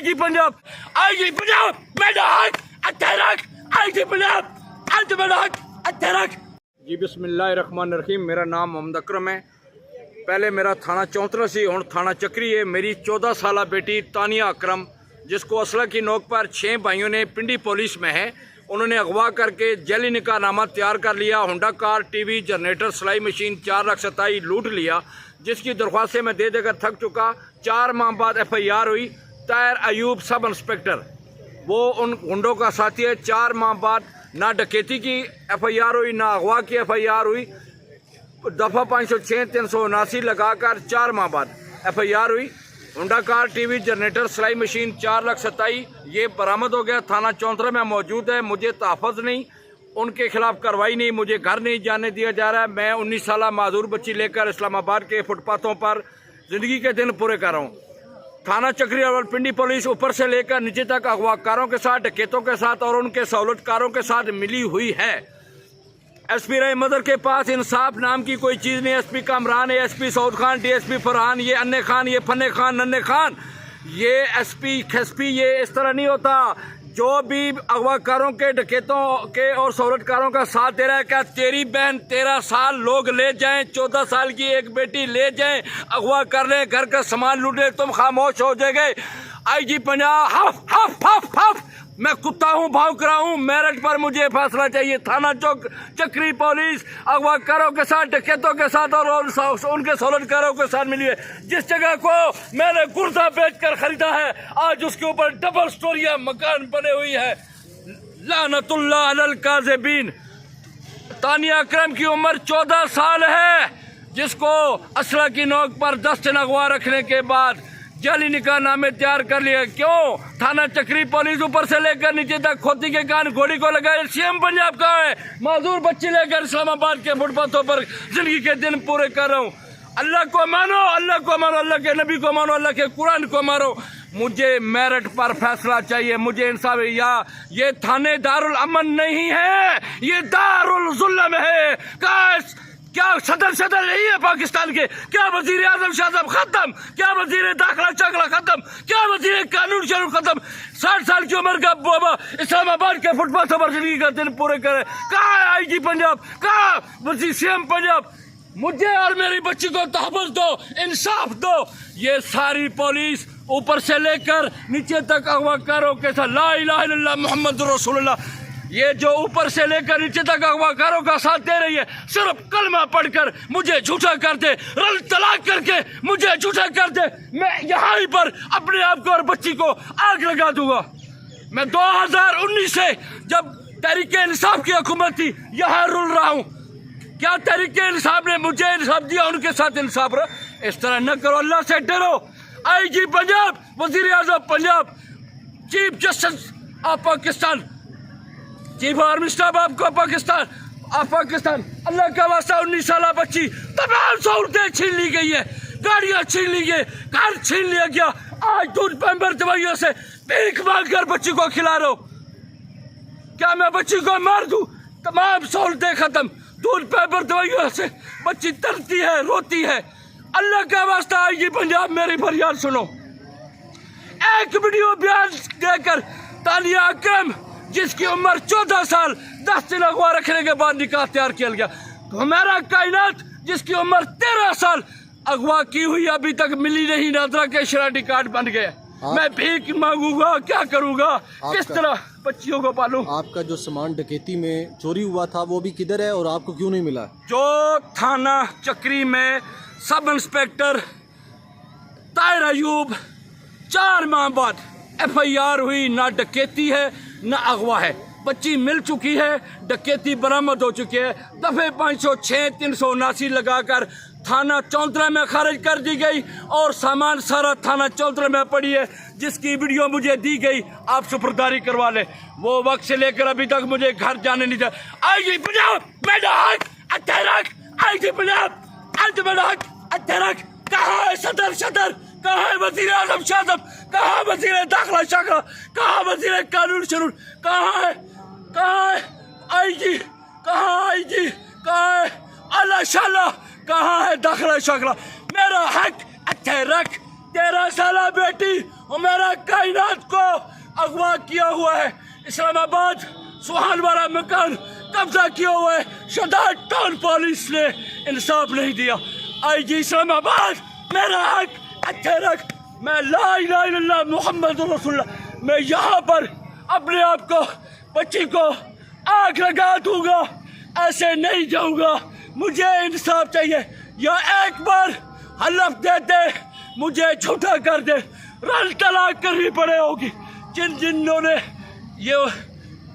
IG Punjab, IG Punjab, मेरा हक अत्यारक, IG Punjab, आज मेरा हक अत्यारक। जी बिस्मिल्लाहिर्रहमानिर्रहीम। मेरा नाम मोहम्मद अकरम है। पहले मेरा थाना चौंतरा सी, हुण थाना चक्री है। मेरी 14 साला बेटी तानिया अकरम, जिसको असला की नोक पर 6 भाइयों ने पिंडी पुलिस में है, उन्होंने अगवा करके जैली निकाहनामा तैयार कर लिया। होंडा कार, टीवी, जनरेटर, सिलाई मशीन 4,27,000 लूट लिया, जिसकी दरख्वास्तें मैं दे देकर थक चुका। 4 माह बाद FIR हुई। ताहिर अयूब सब इंस्पेक्टर, वो उन गुंडों का साथी है। 4 माह बाद ना डकैती की FIR हुई, ना अगवा की FIR हुई। दफ़ा 506 379 लगाकर 4 माह बाद FIR हुई। होंडा कार, टीवी, जनरेटर, सिलाई मशीन 4,27,000 ये बरामद हो गया। थाना चौंतरा में मौजूद है। मुझे तहफ़्फ़ुज़ नहीं, उनके खिलाफ कार्रवाई नहीं, मुझे घर नहीं जाने दिया जा रहा है। मैं 19 साला माजूर बच्ची लेकर इस्लामाबाद के फुटपाथों पर ज़िंदगी के दिन पूरे कर रहा हूँ। थाना चक्री और पिंडी पुलिस ऊपर से लेकर नीचे तक अगवाकारों के साथ, डकैतों के साथ और उनके सहूलतकारों के साथ मिली हुई है। SP रहमदर के पास इंसाफ नाम की कोई चीज़ नहीं। SP कामरान है, SP सऊद खान, DSP फरहान, ये अन्ने खान, ये फन्ने खान, नन्ने खान, ये SP खसपी, ये इस तरह नहीं होता। जो भी अगवाकारों के, डकैतों के और सहूलतकारों का साथ दे रहा है, क्या तेरी बहन 13 साल लोग ले जाएं, 14 साल की एक बेटी ले जाएं, अगवा कर लें, घर का सामान लूट लें, तुम खामोश हो जाएंगे? IG पंजाब हफ हफ हफ हफ, मैं कुत्ता हूँ, भौंक रहा हूँ। मेरठ पर मुझे फैसला चाहिए। थाना चक्री पुलिस अगवाकारों के साथ, डकैतों के साथ और उनके सहूलतकारों के साथ मिली है। जिस जगह को मैंने गुर्दा बेचकर खरीदा है, आज उसके ऊपर डबल स्टोरिया मकान बने हुई है। लानतुल्लाह अलल काज़िबीन। तानिया अकरम की उम्र 14 साल है, जिसको असला की नोक पर 10 दिन अगवा रखने के बाद जाली निकाहनामे तैयार कर लिया। क्यों? थाना चक्री पुलिस ऊपर से लेकर नीचे तक खोती के कान घोड़ी को लगाए। CM पंजाब का है, माजूर बच्ची लेकर इस्लामाबाद के फुटपाथों पर जिंदगी के दिन पूरे कर रहा हूँ। अल्लाह को मानो, अल्लाह को मानो, अल्लाह के नबी को मानो, अल्लाह के कुरान को मानो। मुझे मेरठ पर फैसला चाहिए, मुझे इंसाफ। या ये थाने दारुल अमन नहीं है, ये दारुल जुल्म है। काश क्या सदर नहीं है पाकिस्तान के? क्या वजीर आजम शाहजब खत्म? क्या वजीर दाखिला चगला खत्म? क्या वजीर कानून शरीफ खत्म? 60 साल की उम्र का बाबा इस्लामाबाद के फुटपाथों पर जिंदगी का दिन पूरे करे। कहाँ है IG पंजाब? कहाँ वजीर CM पंजाब? मुझे और मेरी बच्ची को तहफ़्फ़ुज़ दो, इंसाफ दो। ये सारी पुलिस ऊपर से लेकर नीचे तक अगवाकारों के साथ, ला इलाहा इल्लल्लाह मुहम्मद रसूलुल्लाह, ये जो ऊपर से लेकर नीचे तक अगवाकारों का साथ दे रही है, सिर्फ कलमा पढ़कर मुझे झूठा कर दे, रल तलाक करके मुझे झूठा कर दे, मैं यहाँ ही पर अपने आप को और बच्ची को आग लगा दूंगा। मैं 2019 से, जब तहरीके इंसाफ की हुकूमत थी, यहाँ रुल रहा हूँ। क्या तहरीके इंसाफ ने मुझे इंसाफ दिया? उनके साथ इंसाफ रहा। इस तरह न करो, अल्लाह से डरो। IG पंजाब, वजीर आजम Punjab, chief justice of Pakistan, chief army staff आपको पाकिस्तान, अल्लाह का वास्ता 19 साल बच्ची, तमाम सहूलतें छीन ली गई है, गाड़ियां छीन ली गई, घर छीन लिया गया। आज दूध पैम्पर दवाइयों से भीख मांग कर बच्ची को खिला रहा हूं। क्या मैं बच्ची को मार दूं? तमाम सहूलतें खत्म, दूध पैम्पर दवाइयों से बच्ची तरती है, रोती है। अल्लाह का वास्ता IG पंजाब मेरी फरियाद सुनो। एक वीडियो बयान देकर तानिया अकरम, जिसकी उम्र 14 साल 10 दिन अगवा रखने के बाद निकाह तैयार किया गया, तो हमारा कायनात, जिसकी उम्र 13 साल अगवा की हुई, अभी तक मिली नहीं, नादरा के शरारती कार्ड बन गए। मैं भीख मांगूंगा, क्या करूंगा, किस तरह बच्चियों को पालूं? आपका जो सामान डकैती में चोरी हुआ था वो भी किधर है और आपको क्यों नहीं मिला? जो थाना चक्री में सब इंस्पेक्टर ताहिर अयूब, 4 माह बाद FIR हुई, ना डकैती है ना अगवा है। बच्ची मिल चुकी है, डकैती बरामद हो चुकी है। दफे 506 379 लगाकर थाना चौंतरा में खारिज कर दी गई और सामान सारा थाना चौंतरा में पड़ी है, जिसकी वीडियो मुझे दी गई। आप सुपुर्दारी करवा लें। वो वक्त से लेकर अभी तक मुझे घर जाने नहीं दिया। IG पंजाब मेरा हक अत्यारक, IG पंजाब आज मेरा हक अत्यारक। कहाँ है सदर? कहाँ है वजीर आजम शाहजब? कहाँ वजीर दाखिला शाखा? कहाँ वजीर कानून शरीफ? कहाँ है IG? कहाँ IG? कहाँ है अल्लाह शाला? कहाँ है दाखिला शाखला? मेरा हक अत्यारक, 13 साला बेटी और मेरा कायनात को अगवा किया हुआ है। इस्लामाबाद सुहानवाला मकान कब्जा किया हुआ है। शहदाद टाउन पुलिस ने इंसाफ नहीं दिया। आईजी इस्लामाबाद मेरा हक अच्छे रख। मैं ला इलाहा इल्लल्लाह मुहम्मद रसूलुल्लाह, मैं यहाँ पर अपने आप को बच्ची को आग लगा दूंगा, ऐसे नहीं जाऊंगा। मुझे इंसाफ चाहिए। या एक बार हलफ दे दे मुझे झूठा कर दे, रल तलाक करनी पड़े होगी। जिन जिन्हों ने ये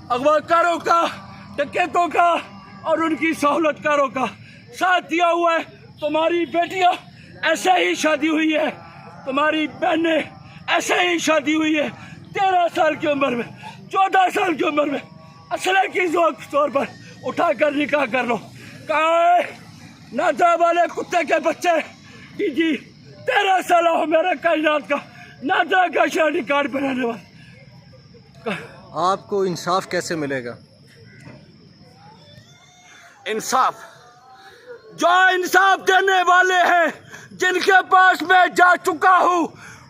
अगवाकारों का, डकैतों का और उनकी सहूलतकारों का साथ दिया हुआ है। तुम्हारी बेटियां ऐसे ही शादी हुई है, तुम्हारी बहनें ऐसे ही शादी हुई है। 13 साल की उम्र में, 14 साल की उम्र में असले की तौर पर उठा कर निकाह कर लो। कहाँ है नादा वाले कुत्ते के बच्चे? जी 13 साल हो मेरा कायनात का नादा का शादी कार्ड बनाने वाले। आपको इंसाफ कैसे मिलेगा? इंसाफ जो इंसाफ देने वाले हैं, जिनके पास मैं जा चुका हूँ,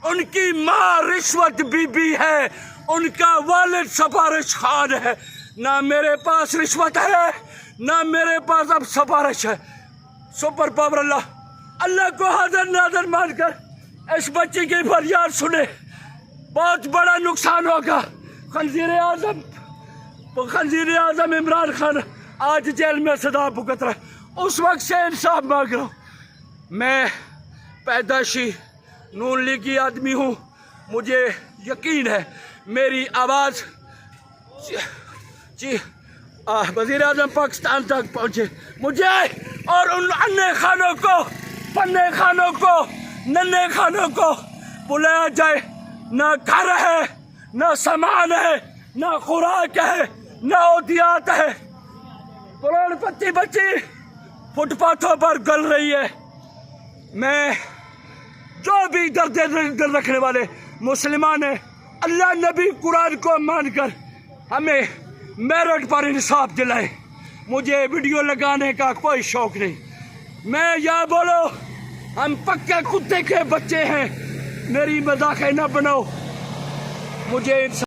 उनकी माँ रिश्वत बीबी है, उनका वालिद सिफारिश खान है। ना मेरे पास रिश्वत है, ना मेरे पास अब सिफारिश है। सुपर पावर अल्लाह, अल्लाह को हाजिर नाज़र मानकर इस बच्ची की फरियाद सुने। बहुत बड़ा नुकसान होगा। खंजीर आज़म इमरान खान आज जेल में सदा भुगत रहा है। उस वक्त से इंसाफ मांग रहा हूँ। मैं पैदाशी नून लीगी आदमी हूँ। मुझे यकीन है मेरी आवाज़ वज़ीर आज़म पाकिस्तान तक पहुँचे। मुझे और उन अन्य खानों को, पन्ने खानों को, नन्हे खानों को बुलाया जाए। ना घर है, ना सामान है, ना खुराक है, ना औदियात है। करोड़पति बच्ची फुटपाथों पर गल रही है। मैं जो भी दर्द रखने वाले मुसलमान हैं, अल्लाह नबी कुरान को मानकर हमें मेरिट पर इंसाफ दिलाए। मुझे वीडियो लगाने का कोई शौक नहीं। मैं या बोलो हम पक्के कुत्ते के बच्चे हैं, मेरी मजाक न बनाओ। मुझे